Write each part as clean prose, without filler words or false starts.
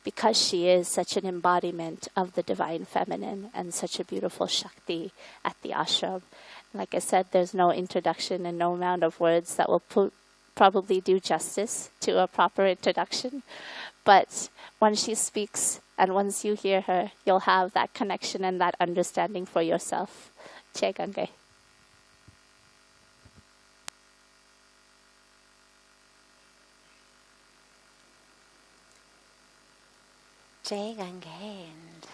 because she is such an embodiment of the Divine Feminine and such a beautiful Shakti at the ashram. Like I said, there's no introduction and no amount of words that will probably do justice to a proper introduction. But once she speaks and once you hear her, you'll have that connection and that understanding for yourself. Che Gange. Jai Gange, and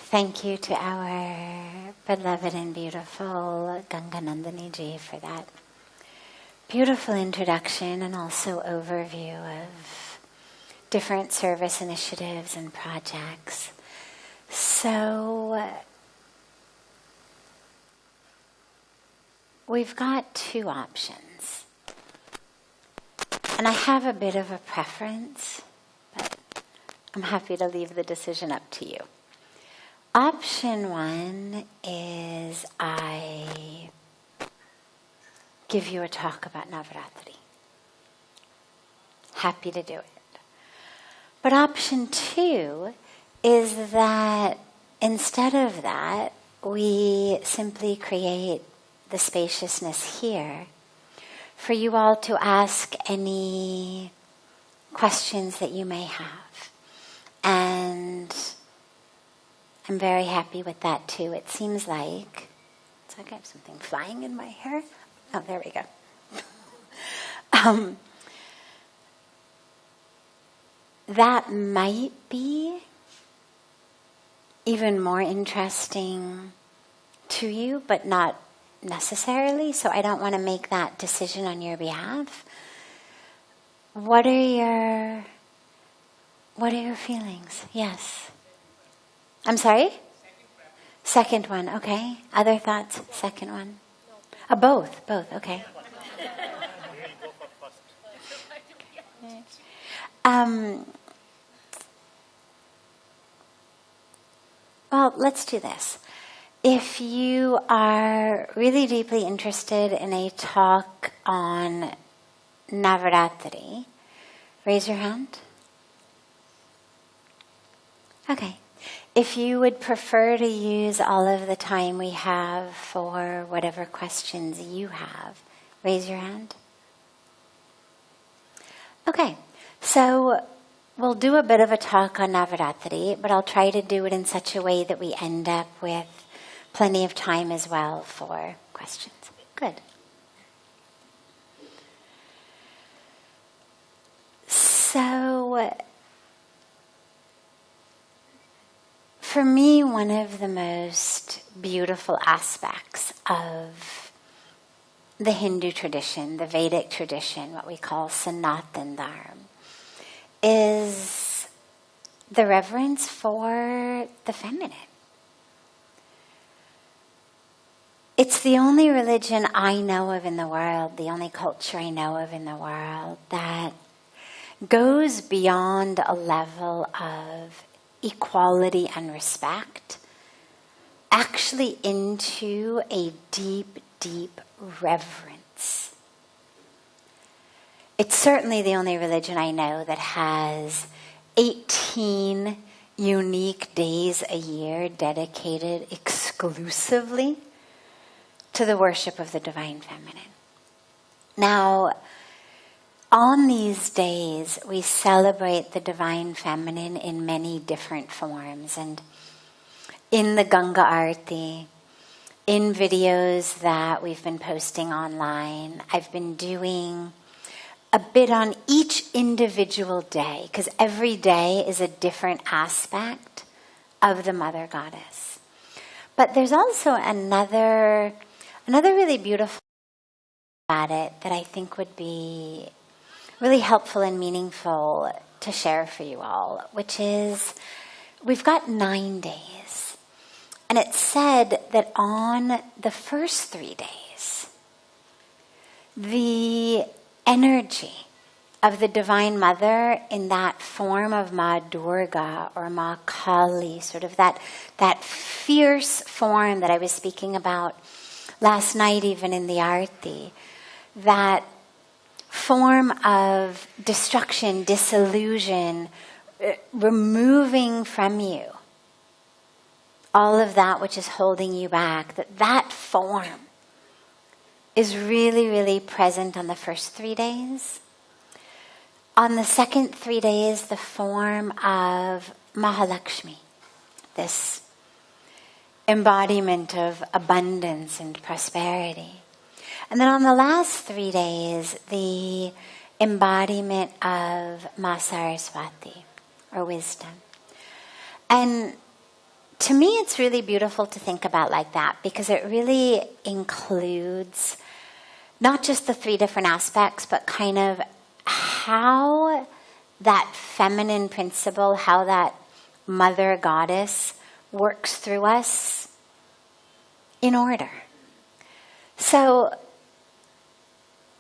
thank you to our beloved and beautiful Ganganandini Ji for that beautiful introduction and also overview of different service initiatives and projects. So we've got two options, and I have a bit of a preference, but I'm happy to leave the decision up to you. Option one is I give you a talk about Navratri. Happy to do it. But option two is that instead of that, we simply create the spaciousness here for you all to ask any questions that you may have. And I'm very happy with that too. It seems like, it's like I have something flying in my hair. Oh, there we go. That might be even more interesting to you, but not necessarily. So I don't want to make that decision on your behalf. What are your feelings? Yes. I'm sorry? Second one, okay. Other thoughts? Second one? Both, okay. Well, let's do this. If you are really deeply interested in a talk on Navratri, raise your hand. Okay. If you would prefer to use all of the time we have for whatever questions you have, raise your hand. Okay, so we'll do a bit of a talk on Navratri, but I'll try to do it in such a way that we end up with plenty of time as well for questions. Good. So, for me, one of the most beautiful aspects of the Hindu tradition, the Vedic tradition, what we call Sanatan Dharma, is the reverence for the feminine. It's the only religion I know of in the world, the only culture I know of in the world that goes beyond a level of equality and respect, actually into a deep, deep reverence. It's certainly the only religion I know that has 18 unique days a year dedicated exclusively to the worship of the Divine Feminine. Now, on these days, we celebrate the Divine Feminine in many different forms. And in the Ganga Aarti, in videos that we've been posting online, I've been doing a bit on each individual day, because every day is a different aspect of the Mother Goddess. But there's also another really beautiful about it that I think would be really helpful and meaningful to share for you all, which is we've got 9 days. And it's said that on the first 3 days, the energy of the Divine Mother in that form of Ma Durga or Ma Kali, sort of that fierce form that I was speaking about last night even in the Aarti, that form of destruction, disillusion, removing from you all of that which is holding you back, that form is really, really present on the first 3 days. On the second 3 days, the form of Mahalakshmi, this embodiment of abundance and prosperity. And then on the last 3 days, the embodiment of Ma Saraswati, or wisdom. And to me, it's really beautiful to think about like that, because it really includes not just the 3 different aspects, but kind of how that feminine principle, how that mother goddess works through us in order. So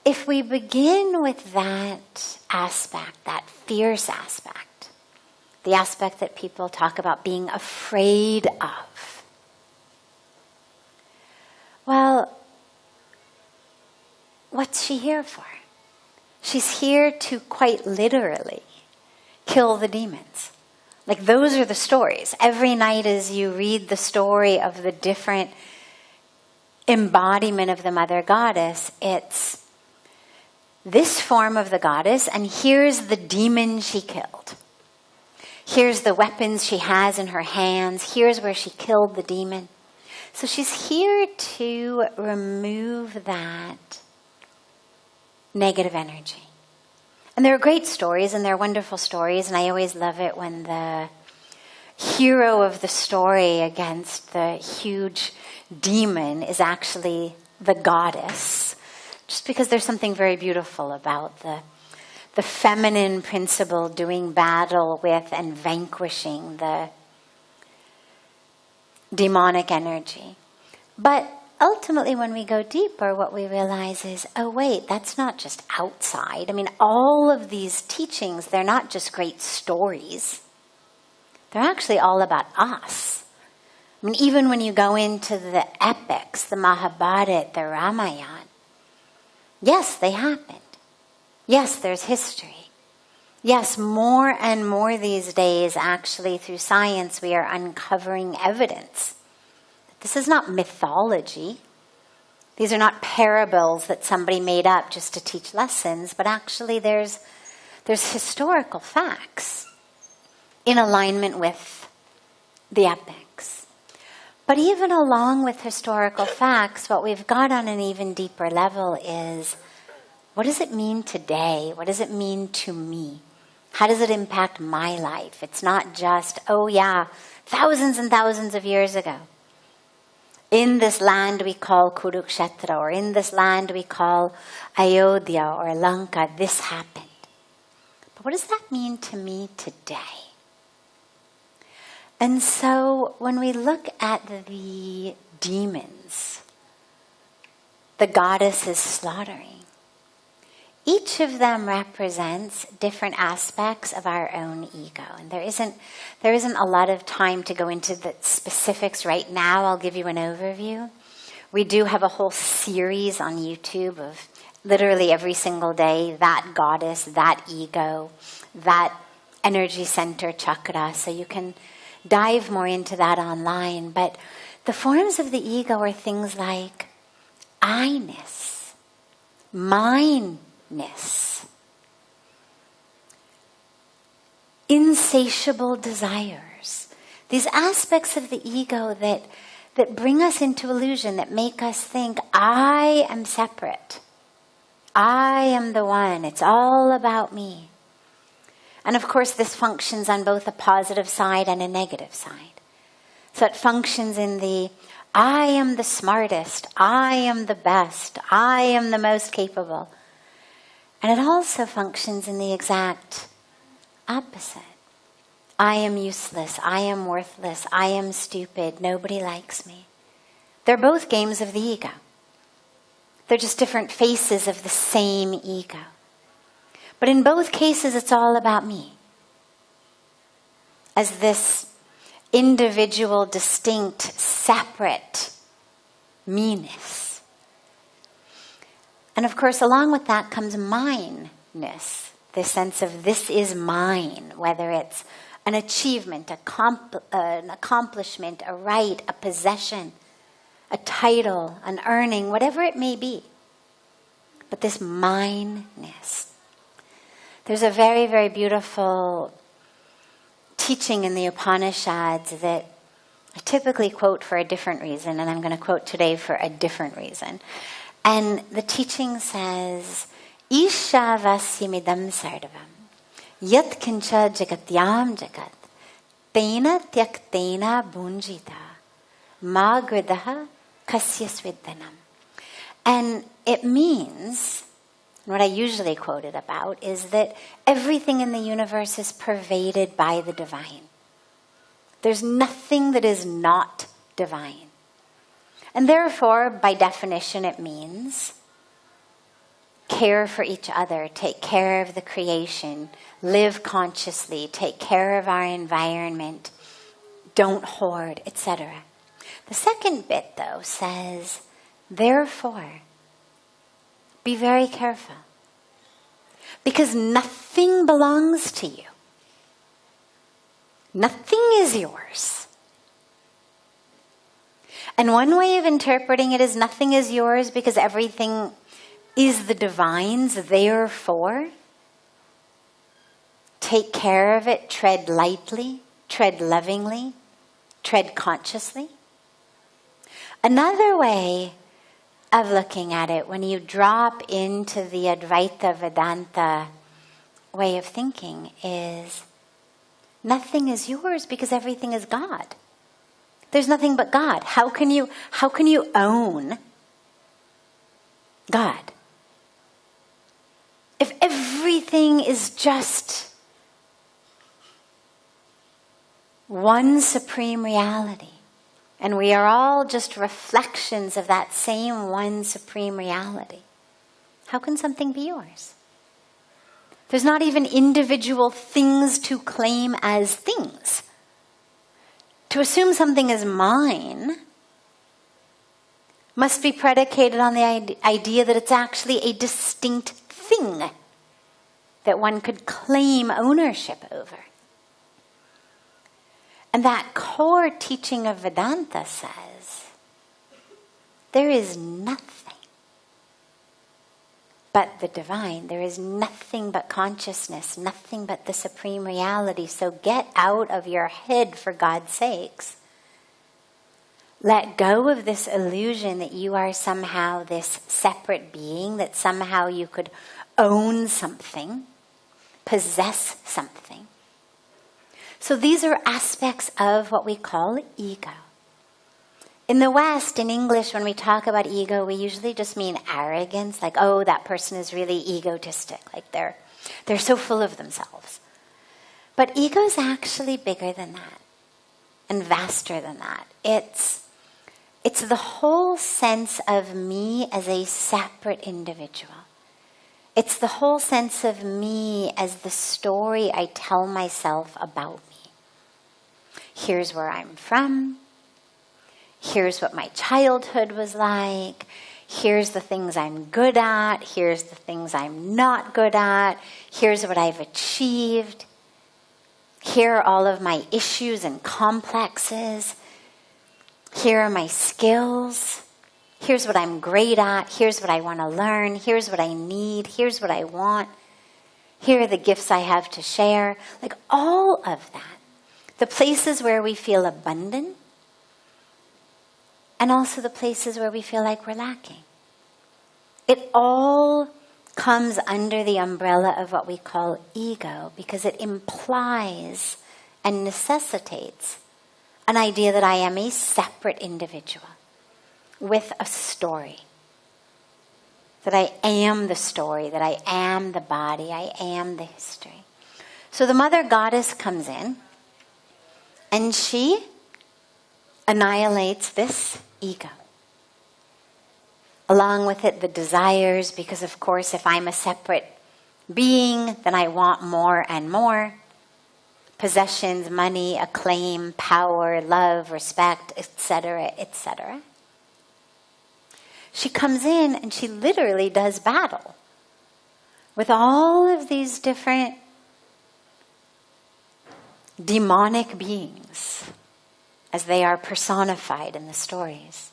if we begin with that aspect, that fierce aspect, the aspect that people talk about being afraid of, well, what's she here for? She's here to quite literally kill the demons. Like, those are the stories. Every night as you read the story of the different embodiment of the mother goddess, it's this form of the goddess, and here's the demon she killed. Here's the weapons she has in her hands. Here's where she killed the demon. So she's here to remove that negative energy. And there are great stories, and they're wonderful stories, and I always love it when the hero of the story against the huge demon is actually the goddess. Just because there's something very beautiful about the feminine principle doing battle with and vanquishing the demonic energy. But ultimately, when we go deeper, what we realize is, oh wait, that's not just outside. I mean, all of these teachings, they're not just great stories. They're actually all about us. I mean, even when you go into the epics, the Mahabharata, the Ramayana, yes, they happened. Yes, there's history. Yes, more and more these days, actually, through science, we are uncovering evidence. This is not mythology. These are not parables that somebody made up just to teach lessons, but actually there's historical facts in alignment with the epics. But even along with historical facts, what we've got on an even deeper level is, what does it mean today? What does it mean to me? How does it impact my life? It's not just, oh yeah, thousands and thousands of years ago. In this land we call Kurukshetra, or in this land we call Ayodhya or Lanka, this happened. But what does that mean to me today? And so when we look at the demons, the goddess is slaughtering, each of them represents different aspects of our own ego. And there isn't a lot of time to go into the specifics right now. I'll give you an overview. We do have a whole series on YouTube of literally every single day, that goddess, that ego, that energy center chakra. So you can dive more into that online. But the forms of the ego are things like I-ness, mine-ness, insatiable desires. These aspects of the ego that bring us into illusion, that make us think, I am separate. I am the one. It's all about me. And of course, this functions on both a positive side and a negative side. So it functions in the, I am the smartest, I am the best, I am the most capable. And it also functions in the exact opposite. I am useless, I am worthless, I am stupid, nobody likes me. They're both games of the ego. They're just different faces of the same ego. But in both cases, it's all about me. As this individual, distinct, separate me-ness. And of course, along with that comes mine-ness, this sense of this is mine, whether it's an achievement, an accomplishment, a right, a possession, a title, an earning, whatever it may be. But this mineness. There's a very, very beautiful teaching in the Upanishads that I typically quote for a different reason, and I'm going to quote today for a different reason. And the teaching says, Ishavasymidam sarvam, yat kincha jagatyam jagat, tena tyaktena bunjita, ma gridaha kasya svidhanam. And it means, what I usually quote it about, is that everything in the universe is pervaded by the divine. There's nothing that is not divine. And therefore, by definition, it means care for each other, take care of the creation, live consciously, take care of our environment, don't hoard, etc. The second bit, though, says, therefore, be very careful. Because nothing belongs to you. Nothing is yours. And one way of interpreting it is nothing is yours because everything is the divine's. Therefore, take care of it, tread lightly, tread lovingly, tread consciously. Another way of looking at it, when you drop into the Advaita Vedanta way of thinking, is nothing is yours because everything is God. There's nothing but God. How can you own God? If everything is just one supreme reality, and we are all just reflections of that same one supreme reality, how can something be yours? There's not even individual things to claim as things. To assume something is mine must be predicated on the idea that it's actually a distinct thing that one could claim ownership over. And that core teaching of Vedanta says there is nothing but the divine. There is nothing but consciousness, nothing but the supreme reality. So get out of your head, for God's sakes. Let go of this illusion that you are somehow this separate being, that somehow you could own something, possess something. So these are aspects of what we call ego. In the West, in English, when we talk about ego, we usually just mean arrogance, like, oh, that person is really egotistic, like they're so full of themselves. But ego is actually bigger than that and vaster than that. It's the whole sense of me as a separate individual. It's the whole sense of me as the story I tell myself about me. Here's where I'm from. Here's what my childhood was like. Here's the things I'm good at. Here's the things I'm not good at. Here's what I've achieved. Here are all of my issues and complexes. Here are my skills. Here's what I'm great at. Here's what I want to learn. Here's what I need. Here's what I want. Here are the gifts I have to share. Like all of that. The places where we feel abundant, and also the places where we feel like we're lacking. It all comes under the umbrella of what we call ego, because it implies and necessitates an idea that I am a separate individual with a story. That I am the story, that I am the body, I am the history. So the mother goddess comes in, and she annihilates this ego. Along with it, the desires, because of course, if I'm a separate being, then I want more and more. Possessions, money, acclaim, power, love, respect, etc., etc. She comes in and she literally does battle with all of these different demonic beings as they are personified in the stories.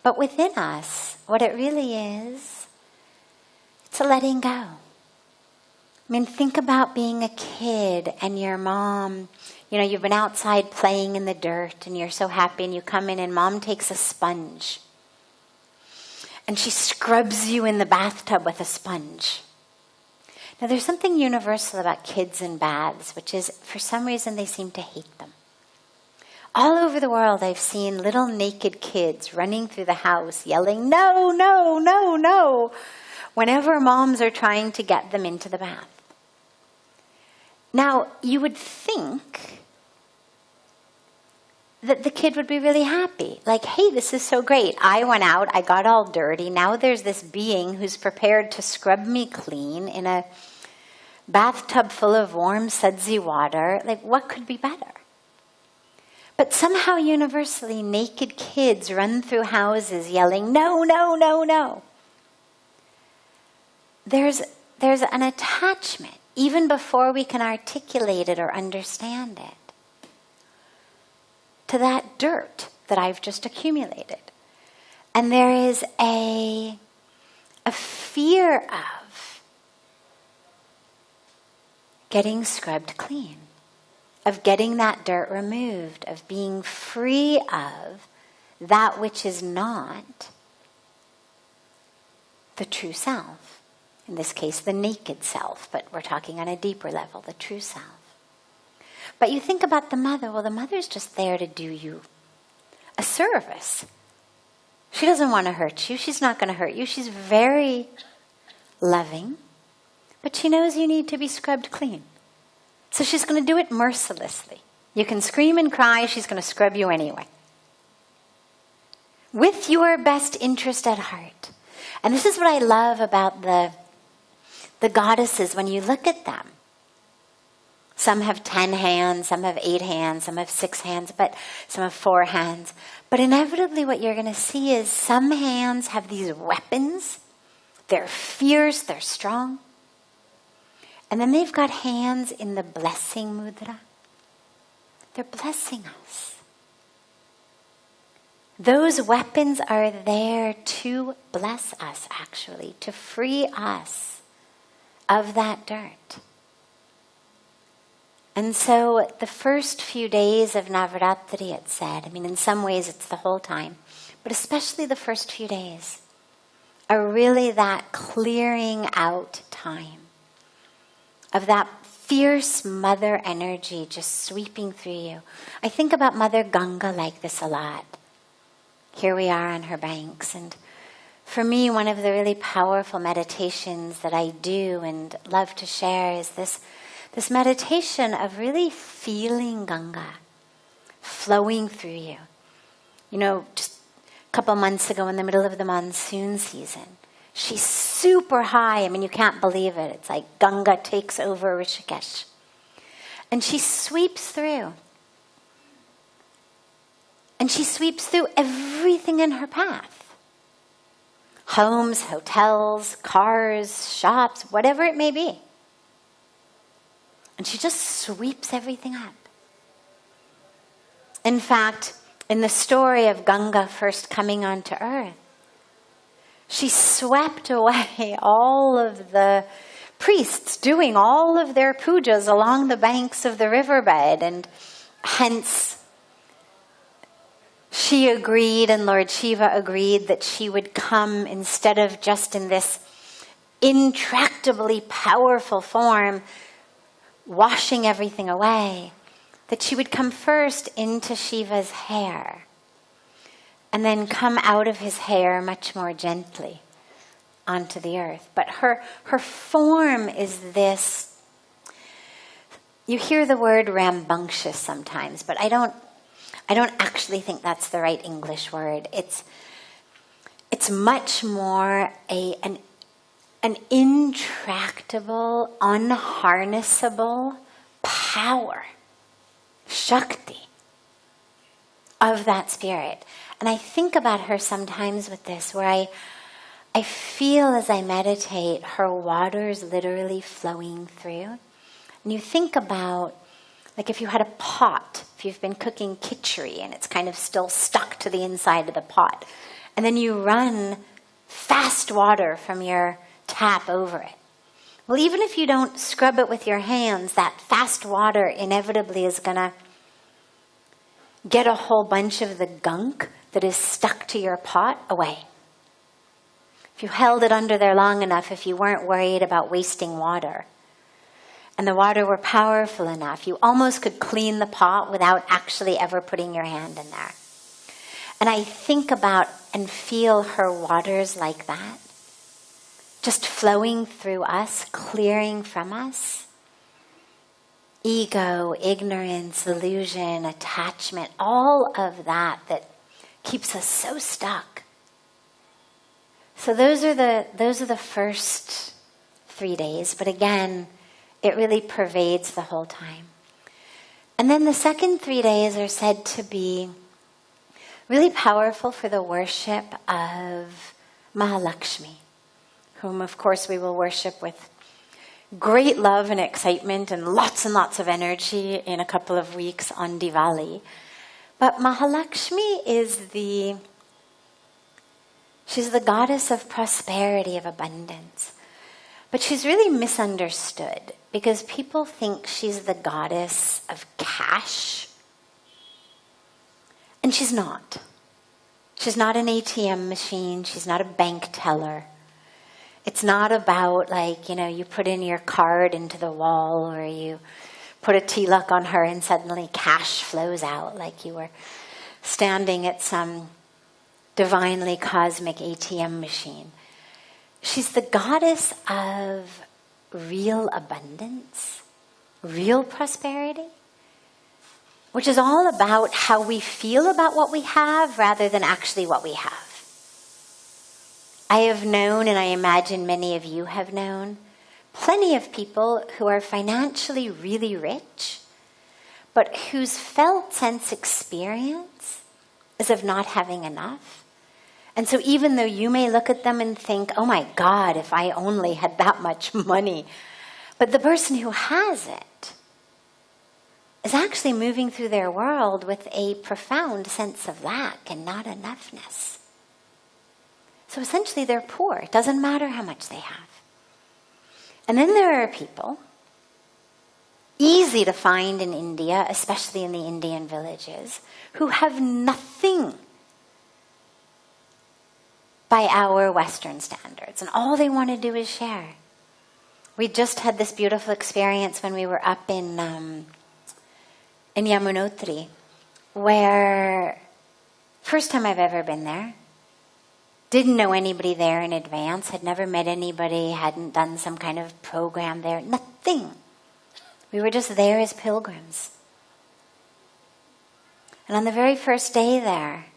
But within us, what it really is, it's a letting go. I mean, think about being a kid and your mom, you've been outside playing in the dirt and you're so happy and you come in and mom takes a sponge and she scrubs you in the bathtub with a sponge. Now, there's something universal about kids and baths, which is, for some reason, they seem to hate them. All over the world, I've seen little naked kids running through the house, yelling, "No, no, no, no," whenever moms are trying to get them into the bath. Now, you would think that the kid would be really happy. Like, hey, this is so great. I went out, I got all dirty. Now there's this being who's prepared to scrub me clean in a bathtub full of warm, sudsy water. Like, what could be better? But somehow, universally, naked kids run through houses yelling, "No, no, no, no." There's an attachment, even before we can articulate it or understand it, to that dirt that I've just accumulated. And there is a fear of getting scrubbed clean, of getting that dirt removed, of being free of that which is not the true self. In this case, the naked self, but we're talking on a deeper level, the true self. But you think about the mother. Well, the mother's just there to do you a service. She doesn't want to hurt you. She's not going to hurt you. She's very loving, but she knows you need to be scrubbed clean. So she's going to do it mercilessly. You can scream and cry. She's going to scrub you anyway, with your best interest at heart. And this is what I love about the goddesses when you look at them. Some have 10 hands, some have 8 hands, some have 6 hands, but some have 4 hands. But inevitably what you're going to see is some hands have these weapons. They're fierce, they're strong. And then they've got hands in the blessing mudra. They're blessing us. Those weapons are there to bless us, actually, to free us of that dirt. And so the first few days of Navratri, it said, in some ways it's the whole time, but especially the first few days, are really that clearing out time of that fierce mother energy just sweeping through you. I think about Mother Ganga like this a lot. Here we are on her banks, and for me, one of the really powerful meditations that I do and love to share is this meditation of really feeling Ganga flowing through you. Just a couple months ago in the middle of the monsoon season, she's super high. You can't believe it. It's like Ganga takes over Rishikesh. And she sweeps through. And she sweeps through everything in her path. Homes, hotels, cars, shops, whatever it may be. And she just sweeps everything up. In fact, in the story of Ganga first coming onto earth, she swept away all of the priests doing all of their pujas along the banks of the riverbed, and hence she agreed, and Lord Shiva agreed, that she would come instead of just in this intractably powerful form, washing everything away, that she would come first into Shiva's hair and then come out of his hair much more gently onto the earth. But her form is this, you hear the word rambunctious sometimes, but I don't actually think that's the right English word. It's much more an intractable, unharnessable power, Shakti, of that spirit. And I think about her sometimes with this, where I feel as I meditate her waters literally flowing through. And you think about, like if you had a pot, if you've been cooking khichdi and it's kind of still stuck to the inside of the pot, and then you run fast water from your tap over it. Well, even if you don't scrub it with your hands, that fast water inevitably is going to get a whole bunch of the gunk that is stuck to your pot away. If you held it under there long enough, if you weren't worried about wasting water, and the water were powerful enough, you almost could clean the pot without actually ever putting your hand in there. And I think about and feel her waters like that, just flowing through us, clearing from us. Ego, ignorance, illusion, attachment, all of that keeps us so stuck. So those are the first 3 days, but again, it really pervades the whole time. And then the second 3 days are said to be really powerful for the worship of Mahalakshmi, whom of course we will worship with great love and excitement and lots of energy in a couple of weeks on Diwali. But Mahalakshmi she's the goddess of prosperity, of abundance. But she's really misunderstood because people think she's the goddess of cash. And she's not. She's not an ATM machine. She's not a bank teller. It's not about you put in your card into the wall or you put a tilak on her and suddenly cash flows out like you were standing at some divinely cosmic ATM machine. She's the goddess of real abundance, real prosperity, which is all about how we feel about what we have rather than actually what we have. I have known, and I imagine many of you have known, plenty of people who are financially really rich, but whose felt sense experience is of not having enough. And so even though you may look at them and think, oh my God, if I only had that much money, but the person who has it is actually moving through their world with a profound sense of lack and not enoughness. So essentially they're poor. It doesn't matter how much they have. And then there are people, easy to find in India, especially in the Indian villages, who have nothing by our Western standards. And all they want to do is share. We just had this beautiful experience when we were up in Yamunotri, where first time I've ever been there, didn't know anybody there in advance, had never met anybody, hadn't done some kind of program there, nothing. We were just there as pilgrims. And on the very first day there,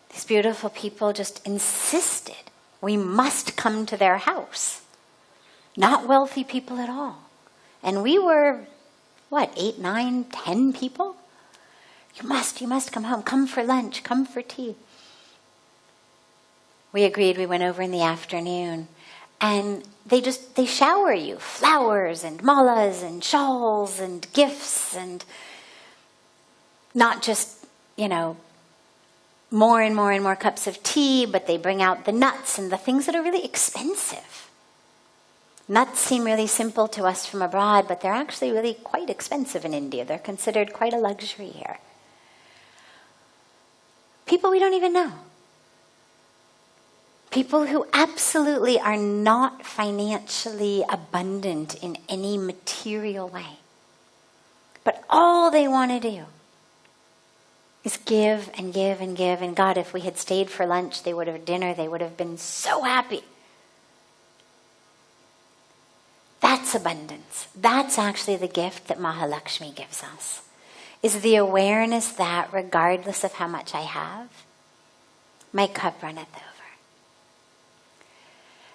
these beautiful people just insisted we must come to their house. Not wealthy people at all. And we were, 8, 9, 10 people? You must come home. Come for lunch. Come for tea. We agreed. We went over in the afternoon. And they shower you. Flowers and malas and shawls and gifts and not just, more and more cups of tea, but they bring out the nuts and the things that are really expensive. Nuts seem really simple to us from abroad, but they're actually really quite expensive in India. They're considered quite a luxury here. People we don't even know. People who absolutely are not financially abundant in any material way. But all they want to do is give and give and give. And God, if we had stayed for lunch, they would have dinner, they would have been so happy. That's abundance. That's actually the gift that Mahalakshmi gives us, is the awareness that regardless of how much I have, my cup runneth over.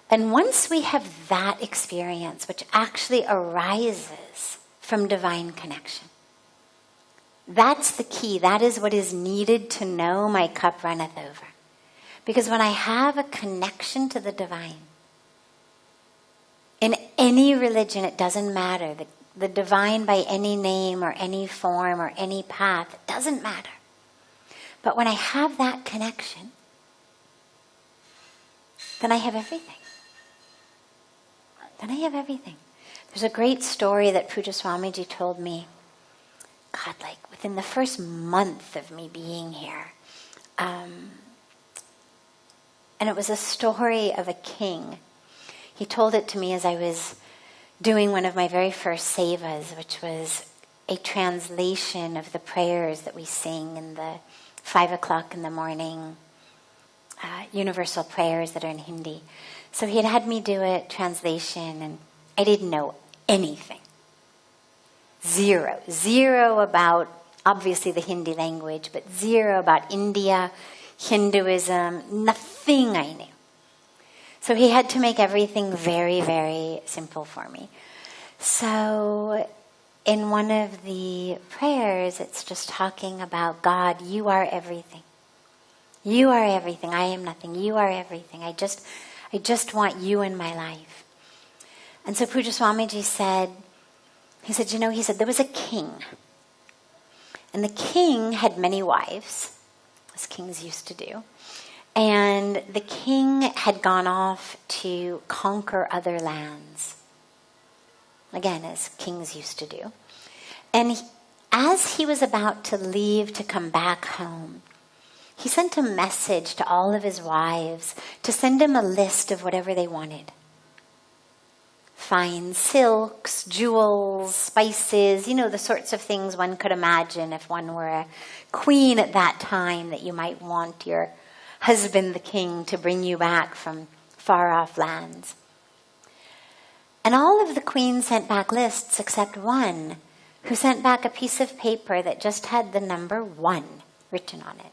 And once we have that experience, which actually arises from divine connection, that's the key. That is what is needed to know my cup runneth over. Because when I have a connection to the divine, in any religion, it doesn't matter. The divine by any name or any form or any path, it doesn't matter. But when I have that connection, then I have everything. Then I have everything. There's a great story that Puja Swamiji told me, God, like within the first month of me being here. And it was a story of a king. He told it to me as I was doing one of my very first sevas, which was a translation of the prayers that we sing in the 5 o'clock in the morning universal prayers that are in Hindi. So he had me do a translation, and I didn't know anything. Zero about, obviously, the Hindi language, but zero about India, Hinduism, nothing I knew. So he had to make everything very, very simple for me. So in one of the prayers, it's just talking about, God, you are everything. You are everything. I am nothing. You are everything. I just want you in my life. And so Puja Swamiji said, there was a king. And the king had many wives, as kings used to do. And the king had gone off to conquer other lands. Again, as kings used to do. And as he was about to leave to come back home, he sent a message to all of his wives to send him a list of whatever they wanted. Fine silks, jewels, spices, the sorts of things one could imagine if one were a queen at that time, that you might want your husband, the king, to bring you back from far-off lands. And all of the queens sent back lists except one, who sent back a piece of paper that just had the number 1 written on it.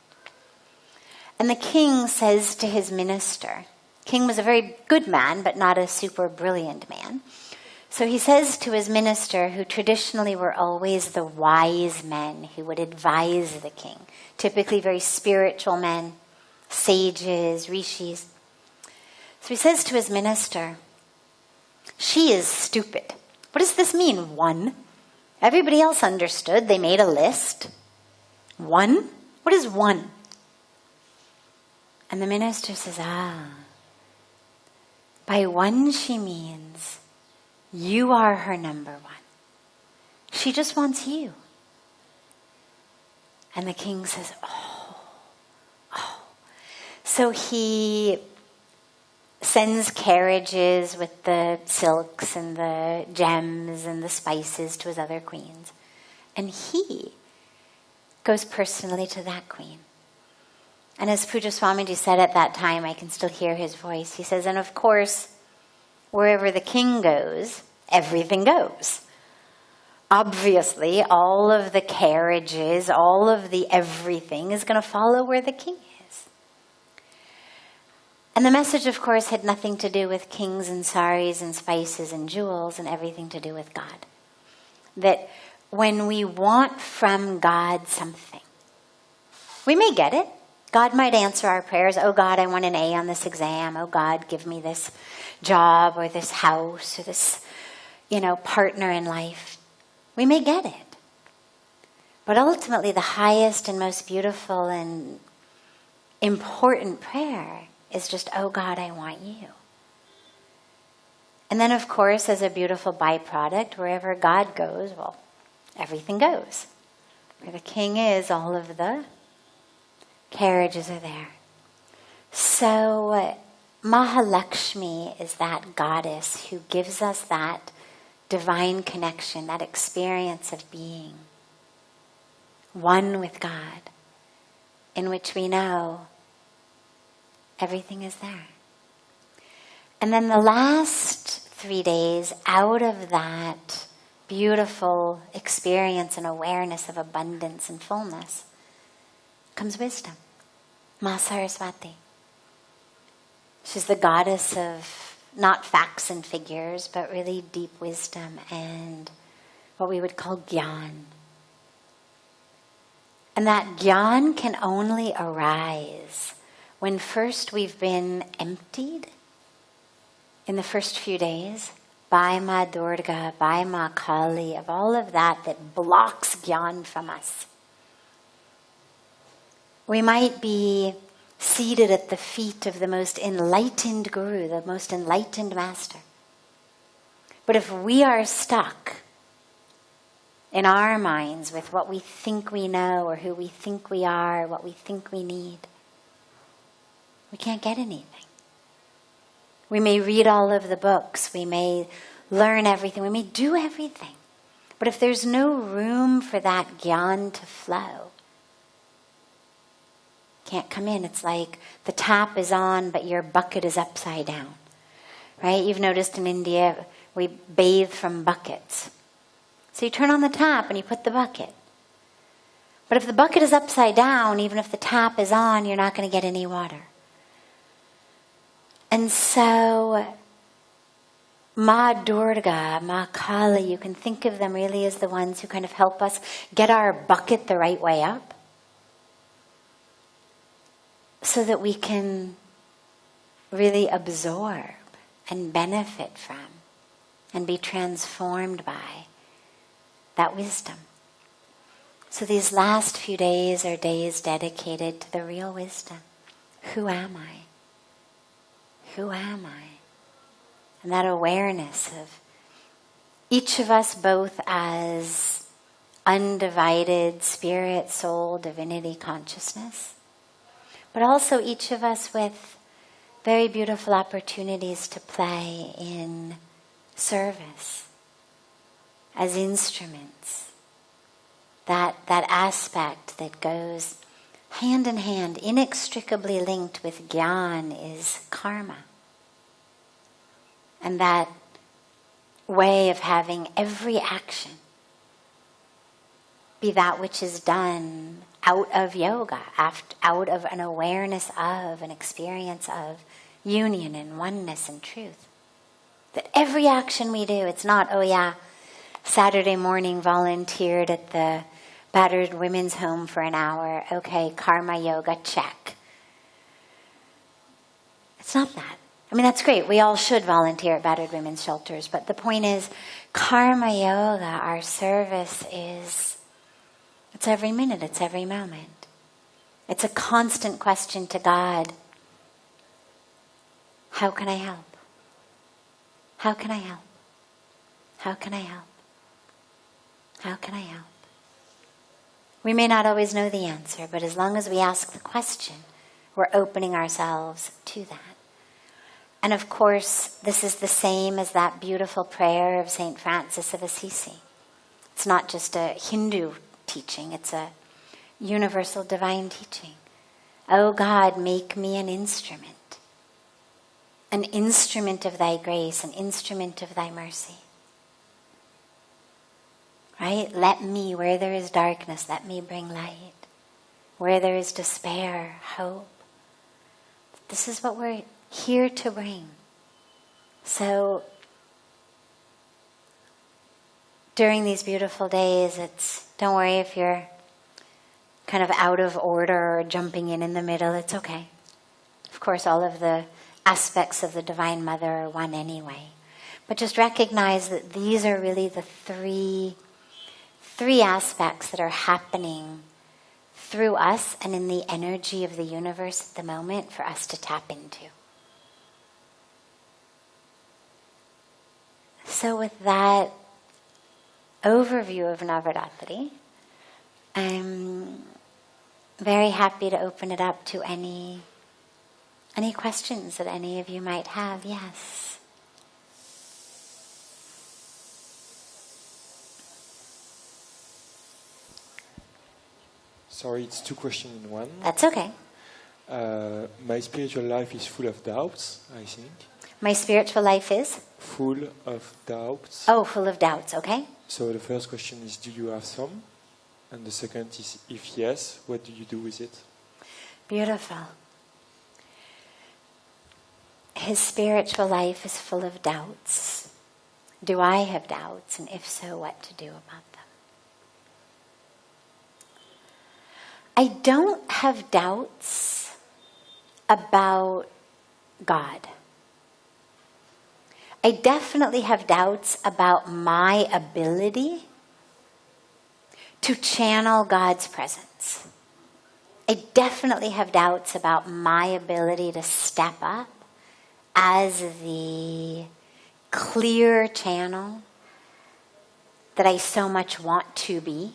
And the king says to his minister, king was a very good man, but not a super brilliant man. So he says to his minister, who traditionally were always the wise men who would advise the king, typically very spiritual men, sages, rishis. So he says to his minister, she is stupid. What does this mean, 1? Everybody else understood. They made a list. 1? What is 1? And the minister says, by 1 she means you are her number 1. She just wants you. And the king says, oh. So he sends carriages with the silks and the gems and the spices to his other queens. And he goes personally to that queen. And as Puja Swamiji said at that time, I can still hear his voice. He says, and of course, wherever the king goes, everything goes. Obviously, all of the carriages, all of the everything is going to follow where the king is. And the message, of course, had nothing to do with kings and saris and spices and jewels, and everything to do with God. That when we want from God something, we may get it. God might answer our prayers. Oh God, I want an A on this exam. Oh God, give me this job or this house or this, partner in life. We may get it. But ultimately, the highest and most beautiful and important prayer is just, oh God, I want you. And then, of course, as a beautiful byproduct, wherever God goes, well, everything goes. Where the king is, all of the carriages are there. So Mahalakshmi is that goddess who gives us that divine connection, that experience of being one with God, in which we know everything is there. And then the last 3 days, out of that beautiful experience and awareness of abundance and fullness, comes wisdom. Ma Saraswati. She's the goddess of not facts and figures, but really deep wisdom and what we would call gyan. And that gyan can only arise when first we've been emptied in the first few days by Ma Durga, by Ma Kali, of all of that blocks Gyan from us. We might be seated at the feet of the most enlightened Guru, the most enlightened Master. But if we are stuck in our minds with what we think we know or who we think we are, what we think we need, we can't get anything. We may read all of the books, we may learn everything, we may do everything. But if there's no room for that gyan to flow, can't come in. It's like the tap is on, but your bucket is upside down. Right? You've noticed in India, we bathe from buckets. So you turn on the tap and you put the bucket. But if the bucket is upside down, even if the tap is on, you're not going to get any water. And so, Ma Durga, Ma Kali, you can think of them really as the ones who kind of help us get our bucket the right way up, so that we can really absorb and benefit from and be transformed by that wisdom. So these last few days are days dedicated to the real wisdom. Who am I? Who am I? And that awareness of each of us both as undivided spirit, soul, divinity, consciousness, but also each of us with very beautiful opportunities to play in service as instruments. That aspect that goes hand in hand, inextricably linked with Gyan, is karma. And that way of having every action be that which is done out of yoga, out of an awareness of, an experience of union and oneness and truth. That every action we do, it's not, oh yeah, Saturday morning volunteered at the battered women's home for an hour. Okay, karma yoga, check. It's not that. I mean, that's great. We all should volunteer at battered women's shelters. But the point is, karma yoga, our service is, it's every minute, it's every moment. It's a constant question to God. How can I help? How can I help? How can I help? How can I help? We may not always know the answer, but as long as we ask the question, we're opening ourselves to that. And of course, this is the same as that beautiful prayer of St. Francis of Assisi. It's not just a Hindu teaching, it's a universal divine teaching. Oh God, make me an instrument of thy grace, an instrument of thy mercy. Right? Let me, where there is darkness, let me bring light. Where there is despair, hope. This is what we're here to bring. So, during these beautiful days, don't worry if you're kind of out of order or jumping in the middle, it's okay. Of course, all of the aspects of the Divine Mother are one anyway. But just recognize that these are really the three aspects that are happening through us and in the energy of the universe at the moment for us to tap into. So with that overview of Navratri, I'm very happy to open it up to any questions that any of you might have. Yes. Sorry, it's two questions in one. That's okay. My spiritual life is full of doubts, I think. My spiritual life is? Full of doubts. Oh, full of doubts, okay. So the first question is, do you have some? And the second is, if yes, what do you do with it? Beautiful. His spiritual life is full of doubts. Do I have doubts? And if so, what to do about them? I don't have doubts about God. I definitely have doubts about my ability to channel God's presence. I definitely have doubts about my ability to step up as the clear channel that I so much want to be,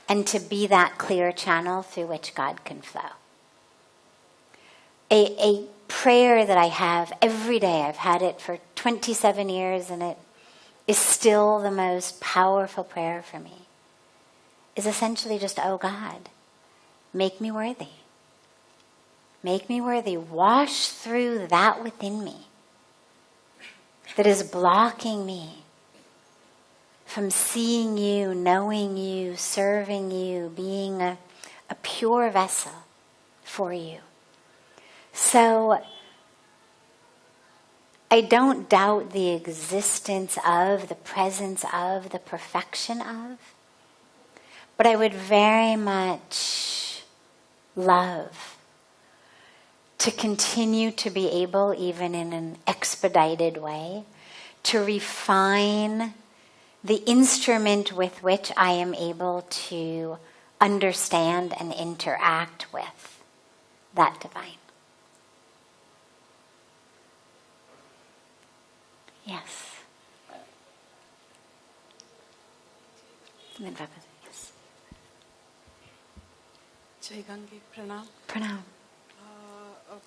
and to be that clear channel through which God can flow. A prayer that I have every day, I've had it for 27 years and it is still the most powerful prayer for me, is essentially just, oh God, make me worthy. Make me worthy. Wash through that within me that is blocking me from seeing you, knowing you, serving you, being a pure vessel for you. So I don't doubt the existence of, the presence of, the perfection of, but I would very much love to continue to be able, even in an expedited way, to refine the instrument with which I am able to understand and interact with that divine. Yes. Yes. Jai Gange, pranam. Pranam.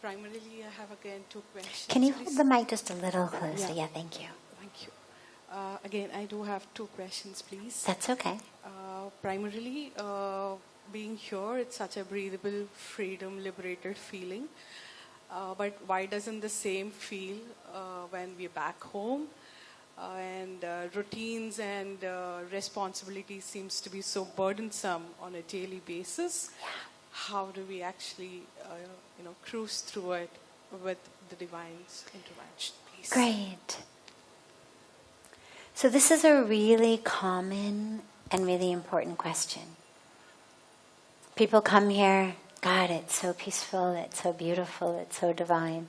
Primarily, I have again two questions. Can you please? hold the mic just a little closer? Yeah. Yeah, thank you. Thank you. Again, I do have two questions, please. That's okay. Primarily, being here, it's such a breathable, freedom, liberated feeling. But why doesn't the same feel when we're back home? And routines and responsibilities seems to be so burdensome on a daily basis. Yeah. How do we actually, cruise through it with the divine's intervention, please? Great. So this is a really common and really important question. People come here, God, it's so peaceful, it's so beautiful, it's so divine.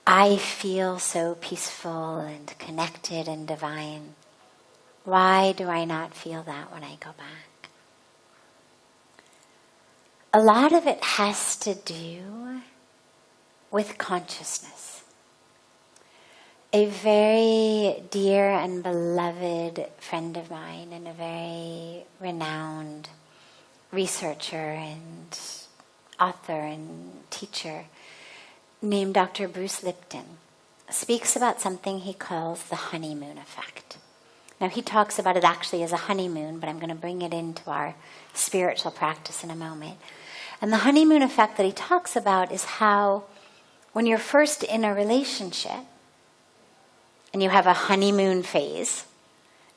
I feel so peaceful and connected and divine. Why do I not feel that when I go back? A lot of it has to do with consciousness. A very dear and beloved friend of mine and a very renowned researcher and author and teacher named Dr. Bruce Lipton speaks about something he calls the honeymoon effect. Now he talks about it actually as a honeymoon, but I'm going to bring it into our spiritual practice in a moment. And the honeymoon effect that he talks about is how when you're first in a relationship and you have a honeymoon phase,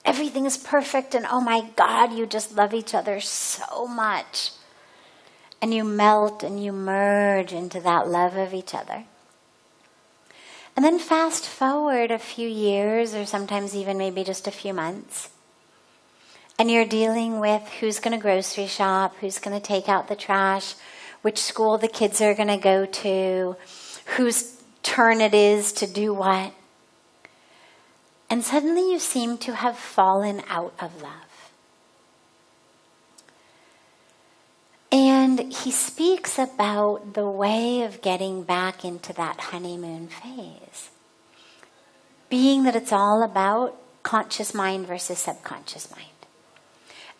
everything is perfect and oh my God, you just love each other so much. And you melt and you merge into that love of each other. And then fast forward a few years or sometimes even maybe just a few months. And you're dealing with who's going to grocery shop, who's going to take out the trash, which school the kids are going to go to, whose turn it is to do what. And suddenly you seem to have fallen out of love. And he speaks about the way of getting back into that honeymoon phase, being that it's all about conscious mind versus subconscious mind.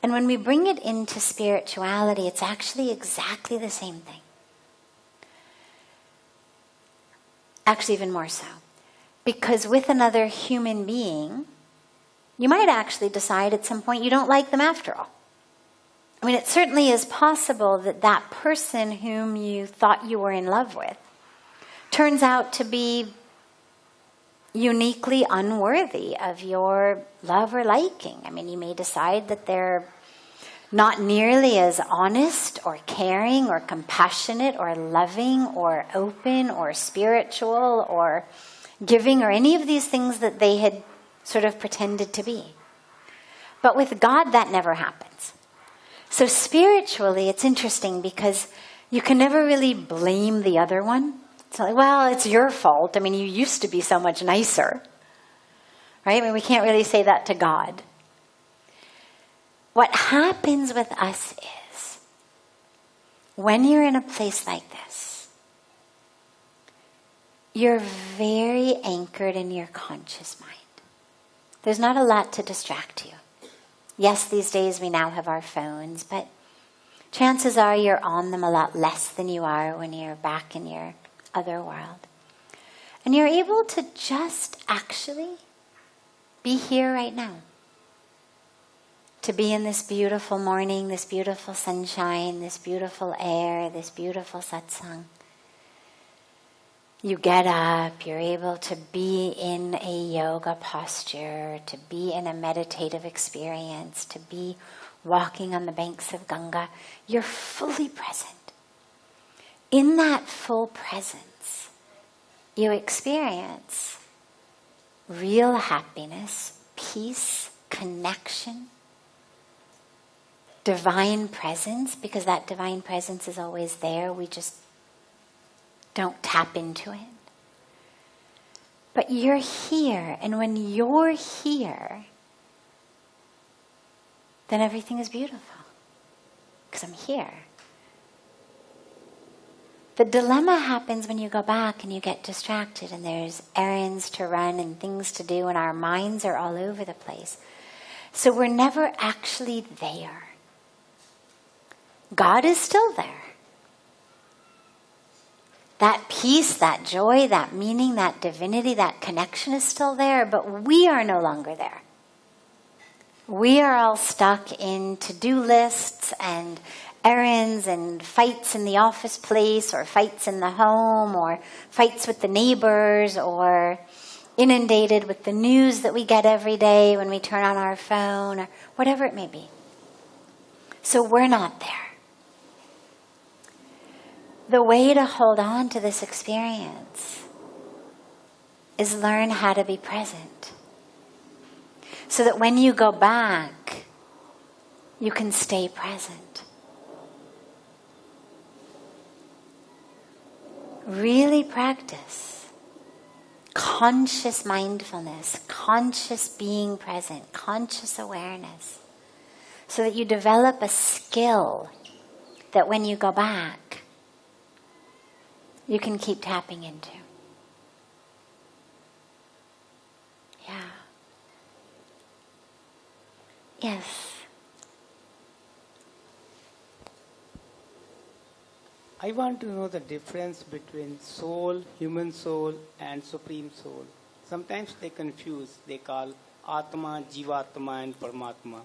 And when we bring it into spirituality, it's actually exactly the same thing. Actually, even more so. Because with another human being, you might actually decide at some point you don't like them after all. I mean, it certainly is possible that that person whom you thought you were in love with turns out to be uniquely unworthy of your love or liking. I mean, you may decide that they're not nearly as honest or caring or compassionate or loving or open or spiritual or giving or any of these things that they had sort of pretended to be. But with God, that never happens. So spiritually, it's interesting because, You can never really blame the other one. It's like, well, it's your fault. I mean, you used to be so much nicer. Right? I mean, we can't really say that to God. What happens with us is, when you're in a place like this, you're very anchored in your conscious mind. There's not a lot to distract you. Yes, these days we now have our phones, but chances are you're on them a lot less than you are when you're back in your other world. And you're able to just actually be here right now. To be in this beautiful morning, this beautiful sunshine, this beautiful air, this beautiful satsang. You get up, you're able to be in a yoga posture, to be in a meditative experience, to be walking on the banks of Ganga. You're fully present. In that full presence, you experience real happiness, peace, connection, divine presence, because that divine presence is always there. We just don't tap into it. But you're here, and when you're here, then everything is beautiful, because I'm here. The dilemma happens when you go back and you get distracted and there's errands to run and things to do and our minds are all over the place. So we're never actually there. God is still there. That peace, that joy, that meaning, that divinity, that connection is still there, but we are no longer there. We are all stuck in to-do lists and errands and fights in the office place or fights in the home or fights with the neighbors or inundated with the news that we get every day when we turn on our phone or whatever it may be. So we're not there. The way to hold on to this experience is learn how to be present. So that when you go back, you can stay present. Really practice conscious mindfulness, conscious being present, conscious awareness, so that you develop a skill that when you go back, you can keep tapping into. Yeah. Yes. I want to know the difference between soul, human soul, and supreme soul. Sometimes they confuse. They call Atma, Jivatma, and Paramatma.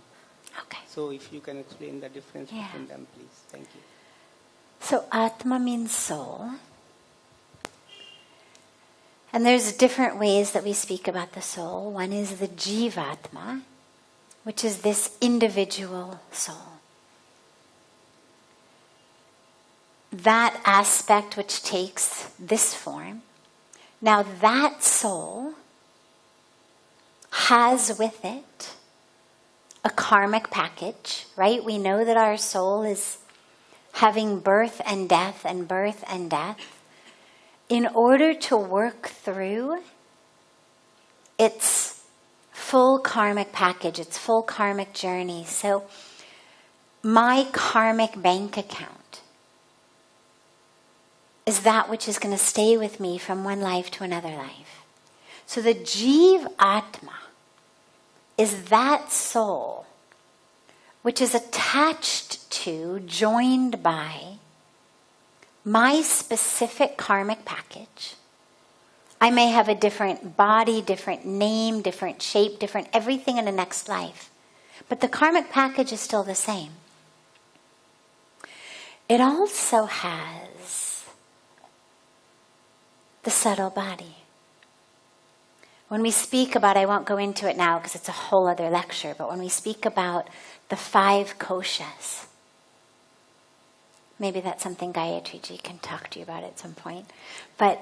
Okay. So if you can explain the difference between them, please. Thank you. So Atma means soul. And there's different ways that we speak about the soul. One is the Jivatma, which is this individual soul. That aspect which takes this form. Now that soul has with it a karmic package, right? We know that our soul is having birth and death and birth and death. In order to work through its full karmic package, its full karmic journey. So my karmic bank account is that which is going to stay with me from one life to another life. So the Jiv Atma is that soul which is attached to, joined by, my specific karmic package. I may have a different body, different name, different shape, different everything in the next life. But the karmic package is still the same. It also has the subtle body. When we speak about, I won't go into it now because it's a whole other lecture, but when we speak about the 5 koshas, maybe that's something Gayatriji can talk to you about at some point. But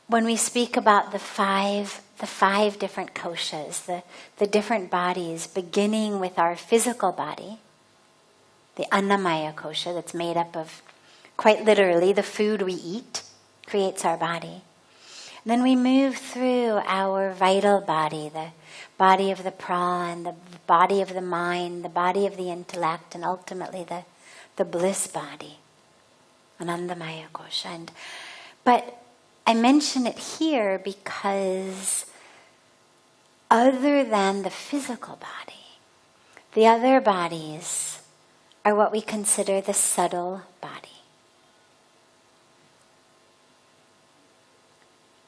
when we speak about the five different koshas, the different bodies, beginning with our physical body, the Annamaya kosha that's made up of Quite literally, the food we eat creates our body. Then we move through our vital body, the body of the prana, the body of the mind, the body of the intellect, and ultimately the bliss body, Anandamaya Kosha. But I mention it here because other than the physical body, the other bodies are what we consider the subtle body.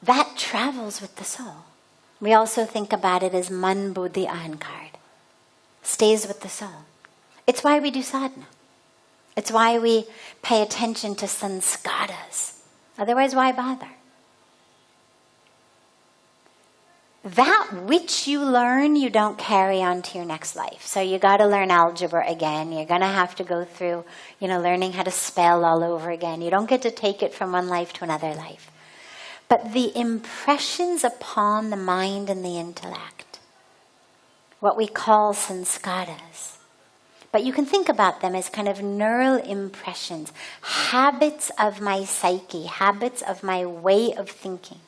That travels with the soul. We also think about it as man, buddhi, ahankar. Stays with the soul. It's why we do sadhana. It's why we pay attention to sanskaras. Otherwise, why bother? That which you learn, you don't carry on to your next life. So you got to learn algebra again. You're going to have to go through, learning how to spell all over again. You don't get to take it from one life to another life. But the impressions upon the mind and the intellect, what we call sanskaras, but you can think about them as kind of neural impressions, habits of my psyche, habits of my way of thinking,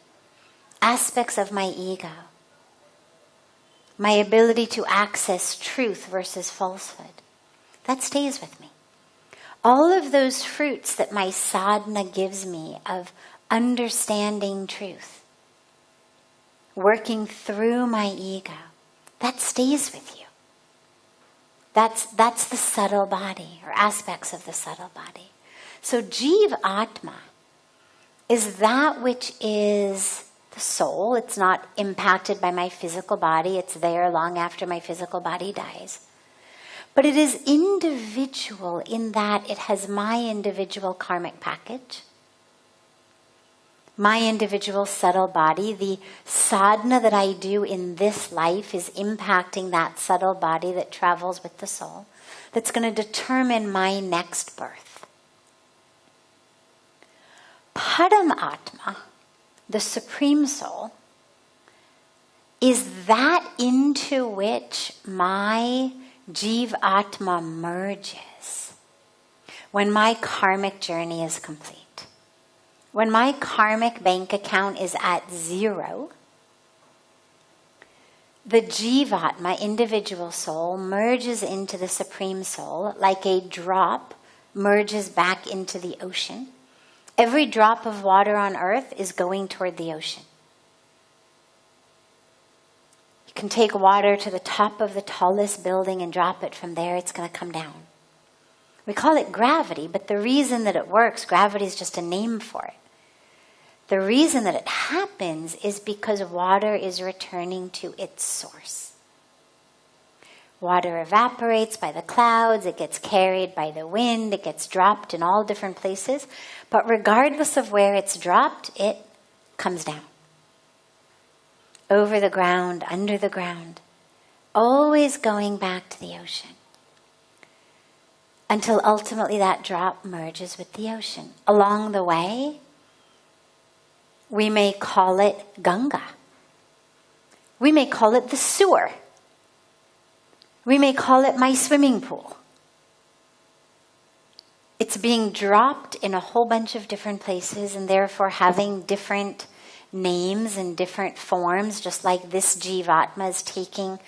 aspects of my ego, my ability to access truth versus falsehood. That stays with me. All of those fruits that my sadhana gives me of understanding truth, working through my ego, that stays with you. That's the subtle body, or aspects of the subtle body. So Jiva Atma is that which is the soul. It's not impacted by my physical body. It's there long after my physical body dies. But it is individual in that it has my individual karmic package, my individual subtle body. The sadhana that I do in this life is impacting that subtle body that travels with the soul, that's going to determine my next birth. Paramatma, the Supreme Soul, is that into which my Jiva-atma merges when my karmic journey is complete. When my karmic bank account is at 0, the Jiva-atma, individual soul, merges into the Supreme Soul like a drop merges back into the ocean. Every drop of water on earth is going toward the ocean. You can take water to the top of the tallest building and drop it from there, it's going to come down. We call it gravity, but the reason that it works, gravity is just a name for it. The reason that it happens is because water is returning to its source. Water evaporates by the clouds, it gets carried by the wind, it gets dropped in all different places, but regardless of where it's dropped, it comes down. Over the ground, under the ground, always going back to the ocean. Until ultimately that drop merges with the ocean. Along the way, we may call it Ganga. We may call it the sewer. We may call it my swimming pool. It's being dropped in a whole bunch of different places and therefore having different names and different forms, just like this Jivatma is taking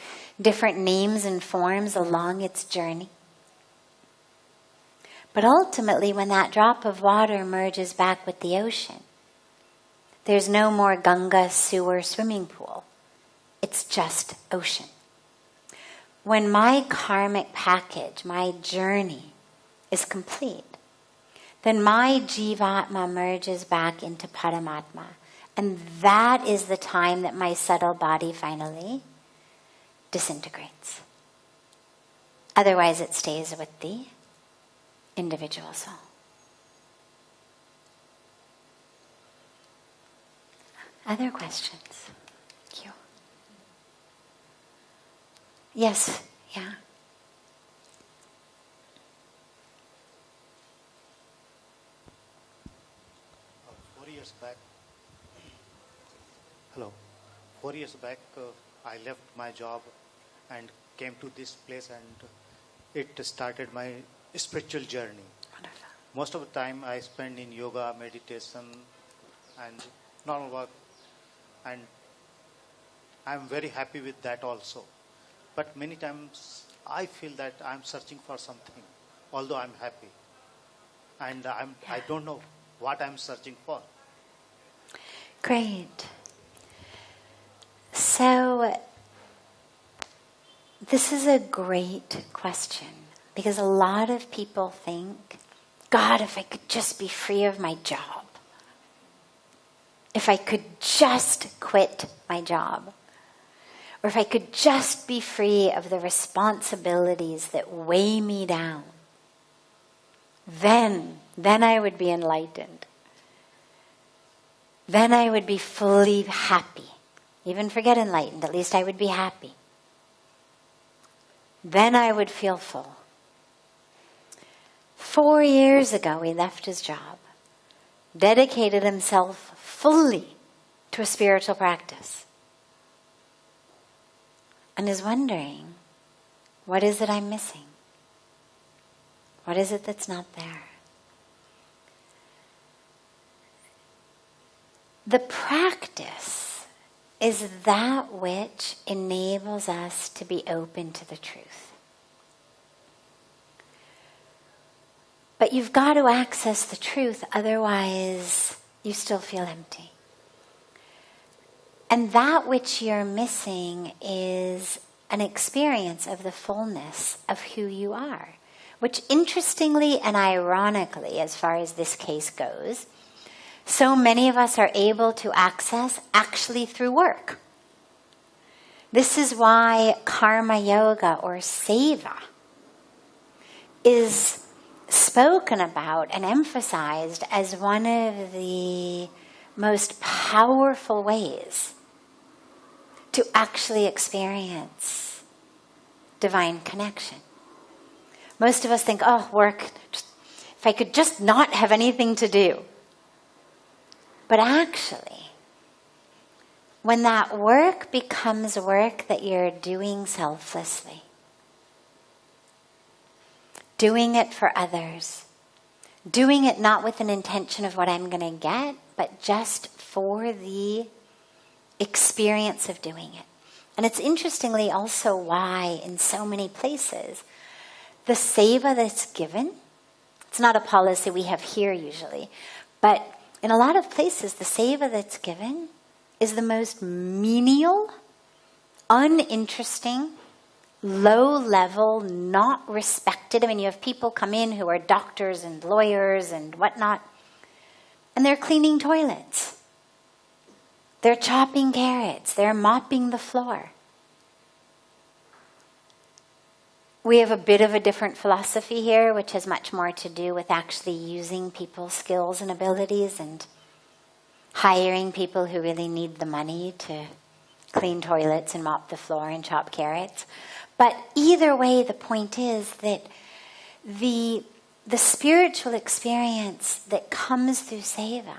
different names and forms along its journey. But ultimately, when that drop of water merges back with the ocean, there's no more Ganga, sewer, swimming pool. It's just ocean. When my karmic package, my journey is complete, then my Jivatma merges back into Paramatma. And that is the time that my subtle body finally disintegrates. Otherwise, it stays with the individual soul. Other questions? Thank you. Yes, yeah. 4 years back. Hello. 4 years back, I left my job and came to this place, and it started my spiritual journey. Wonderful. most of the time I spend in yoga, meditation, and normal work, and I'm very happy with that also. But many times I feel that I'm searching for something, although I'm happy, and I don't know what I'm searching for. Great. So, this is a great question, because a lot of people think, God, if I could just be free of my job. If I could just quit my job. Or if I could just be free of the responsibilities that weigh me down. Then I would be enlightened. Then I would be fully happy. Even forget enlightened, at least I would be happy. Then I would feel full. 4 years ago, he left his job, dedicated himself fully to a spiritual practice, and is wondering, what is it I'm missing? What is it that's not there? The practice is that which enables us to be open to the truth. But you've got to access the truth, otherwise you still feel empty. And that which you're missing is an experience of the fullness of who you are, which interestingly and ironically, as far as this case goes, so many of us are able to access actually through work. This is why karma yoga or seva is spoken about and emphasized as one of the most powerful ways to actually experience divine connection. Most of us think, oh, work, if I could just not have anything to do. But actually, when that work becomes work that you're doing selflessly, doing it for others, doing it not with an intention of what I'm going to get, but just for the experience of doing it. And it's interestingly also why in so many places the seva that's given, it's not a policy we have here usually, but in a lot of places the seva that's given is the most menial, uninteresting, low level, not respected. I mean, you have people come in who are doctors and lawyers and whatnot, and they're cleaning toilets. They're chopping carrots. They're mopping the floor. We have a bit of a different philosophy here, which has much more to do with actually using people's skills and abilities and hiring people who really need the money to clean toilets and mop the floor and chop carrots. But either way, the point is that the spiritual experience that comes through seva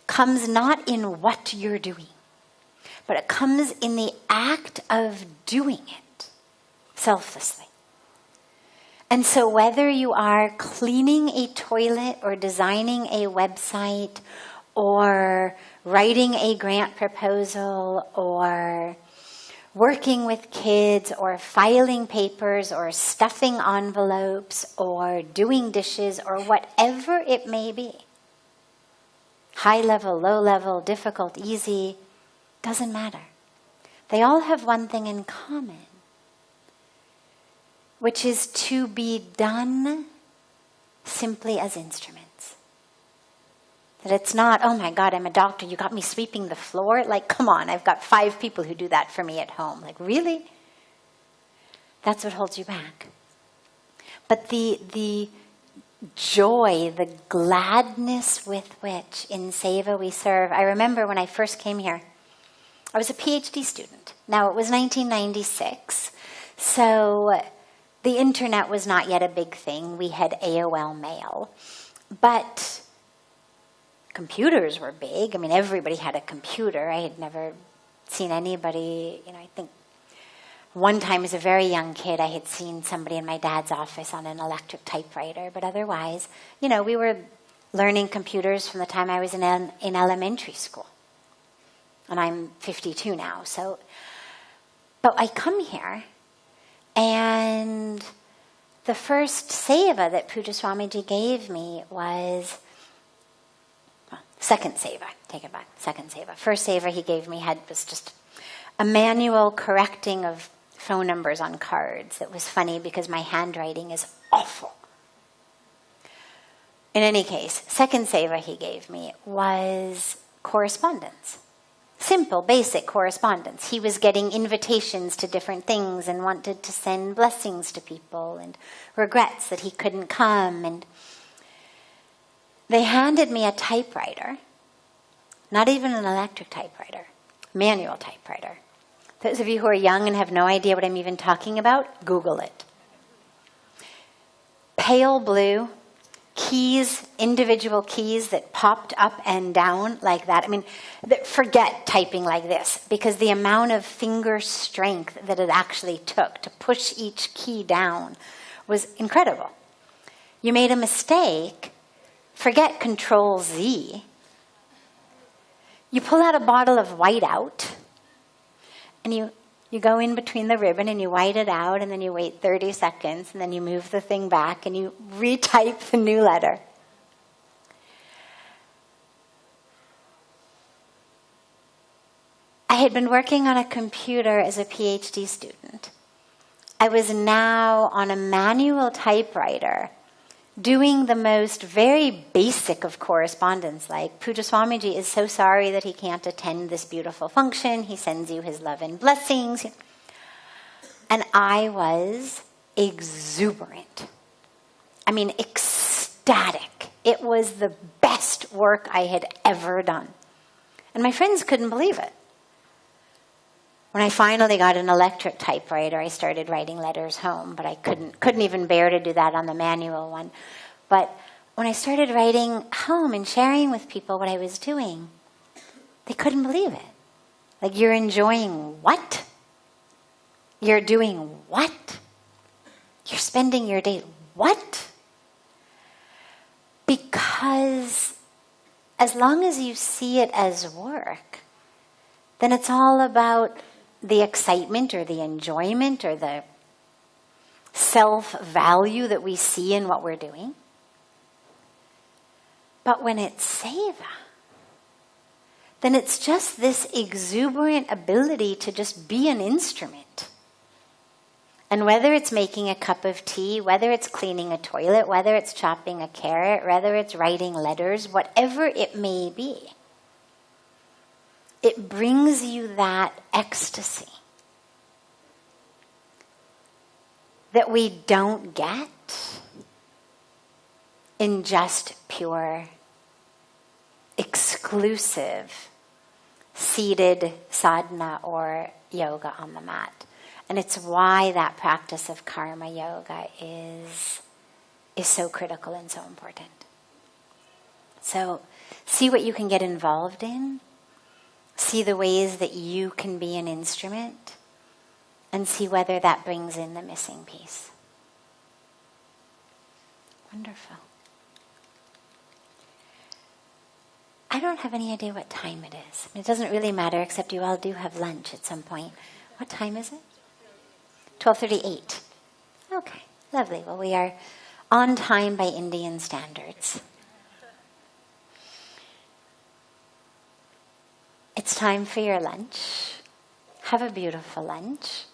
comes not in what you're doing, but it comes in the act of doing it selflessly. And so whether you are cleaning a toilet or designing a website or writing a grant proposal or working with kids or filing papers or stuffing envelopes or doing dishes or whatever it may be, high level, low level, difficult, easy, doesn't matter. They all have one thing in common, which is to be done simply as instruments. That it's not, oh my God, I'm a doctor, you got me sweeping the floor? Like, come on, I've got 5 people who do that for me at home. Like, really? That's what holds you back. But the joy, the gladness with which in seva we serve. I remember when I first came here, I was a PhD student. Now, it was 1996, so the internet was not yet a big thing. We had AOL Mail. But computers were big. I mean, everybody had a computer. I had never seen anybody, I think One time as a very young kid, I had seen somebody in my dad's office on an electric typewriter, but otherwise, we were learning computers from the time I was in elementary school. And I'm 52 now, so. But I come here, and the first seva that Puja Swamiji gave me was, second seva, take it back, second seva. First seva he gave me was just a manual correcting of phone numbers on cards. That was funny because my handwriting is awful. In any case, second seva he gave me was correspondence. Simple, basic correspondence. He was getting invitations to different things and wanted to send blessings to people and regrets that he couldn't come. And they handed me a typewriter, not even an electric typewriter, manual typewriter. Those of you who are young and have no idea what I'm even talking about, Google it. Pale blue, keys, individual keys that popped up and down like that. I mean, forget typing like this, because the amount of finger strength that it actually took to push each key down was incredible. You made a mistake, forget Control Z. You pull out a bottle of whiteout, and you go in between the ribbon and you white it out, and then you wait 30 seconds, and then you move the thing back and you retype the new letter. I had been working on a computer as a PhD student. I was now on a manual typewriter doing the most very basic of correspondence, like Puja Swamiji is so sorry that he can't attend this beautiful function. He sends you his love and blessings. And I was exuberant. I mean, ecstatic. It was the best work I had ever done. And my friends couldn't believe it. When I finally got an electric typewriter, I started writing letters home, but I couldn't even bear to do that on the manual one. But when I started writing home and sharing with people what I was doing, they couldn't believe it. Like, you're enjoying what? You're doing what? You're spending your day what? Because as long as you see it as work, then it's all about the excitement or the enjoyment or the self-value that we see in what we're doing. But when it's seva, then it's just this exuberant ability to just be an instrument. And whether it's making a cup of tea, whether it's cleaning a toilet, whether it's chopping a carrot, whether it's writing letters, whatever it may be, it brings you that ecstasy that we don't get in just pure, exclusive, seated sadhana or yoga on the mat. And it's why that practice of karma yoga is so critical and so important. So see what you can get involved in. See the ways that you can be an instrument, and see whether that brings in the missing piece. Wonderful. I don't have any idea what time it is. It doesn't really matter, except you all do have lunch at some point. What time is it? 12:38. Okay, lovely. Well, we are on time by Indian standards. It's time for your lunch. Have a beautiful lunch.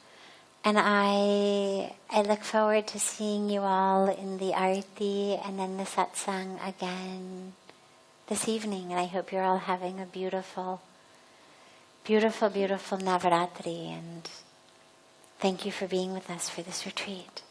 And I look forward to seeing you all in the Arati and then the Satsang again this evening. And I hope you're all having a beautiful, beautiful, beautiful Navratri. And thank you for being with us for this retreat.